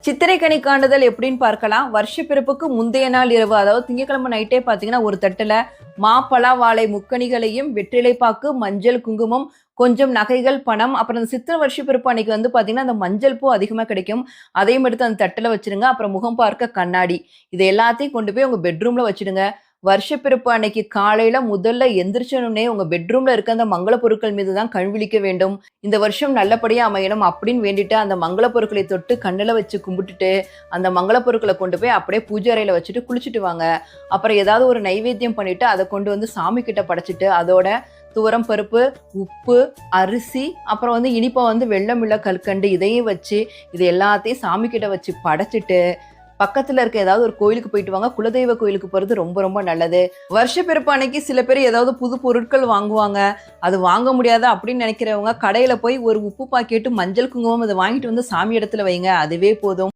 சித்திரை கனி காண்டுதல் எப்படின்னு பார்க்கலாம். வருஷப்பிறப்புக்கு முந்தைய நாள் இரவு, அதாவது திங்கட்கிழமை நைட்டே பார்த்தீங்கன்னா, ஒரு தட்டுல பலா, வாழை முக்கணிகளையும், வெற்றிலைப்பாக்கு, மஞ்சள், குங்குமம், கொஞ்சம் நகைகள், பணம், அப்புறம் அந்த சித்திரை வருஷப்பிறப்பு அன்னைக்கு வந்து பார்த்தீங்கன்னா, அந்த மஞ்சள் பூ அதிகமா கிடைக்கும். அதையும் எடுத்து அந்த தட்டுல வச்சுருங்க. அப்புறம் முகம் பார்க்க கண்ணாடி. இது எல்லாத்தையும் கொண்டு போய் உங்க பெட்ரூம்ல வச்சுடுங்க. வருஷப்பிறப்பு அன்னைக்கு காலையில முதல்ல எந்திரிச்சோனே உங்க பெட்ரூம்ல இருக்க அந்த மங்கள பொருட்கள் மீது தான் கண் விழிக்க வேண்டும். இந்த வருஷம் நல்லபடியா அமையணும் அப்படின்னு வேண்டிட்டு அந்த மங்கள பொருட்களை தொட்டு கண்ணுல வச்சு கும்பிட்டுட்டு, அந்த மங்கள பொருட்கள கொண்டு போய் அப்படியே பூஜை அறையில வச்சுட்டு குளிச்சுட்டு வாங்க. அப்புறம் ஏதாவது ஒரு நைவேத்தியம் பண்ணிட்டு அத கொண்டு வந்து சாமி கிட்ட படைச்சுட்டு, அதோட துவரம் பருப்பு, உப்பு, அரிசி, அப்புறம் வந்து இனிப்பா வந்து வெல்லம் இல்ல கல்கண்டு இதையும் வச்சு, இது எல்லாத்தையும் சாமி கிட்ட வச்சு படைச்சுட்டு, பக்கத்துல இருக்க ஏதாவது ஒரு கோயிலுக்கு போயிட்டு வாங்க. குலதெய்வ கோயிலுக்கு போறது ரொம்ப ரொம்ப நல்லது. வருஷப்பிறப்பு அன்னைக்கு சில பேர் ஏதாவது புது பொருட்கள் வாங்குவாங்க. அது வாங்க முடியாது அப்படின்னு நினைக்கிறவங்க கடையில போய் ஒரு உப்பு பாக்கெட்டு, மஞ்சள், குங்குமம் இதை வாங்கிட்டு வந்து சாமி இடத்துல வைங்க. அதுவே போதும்.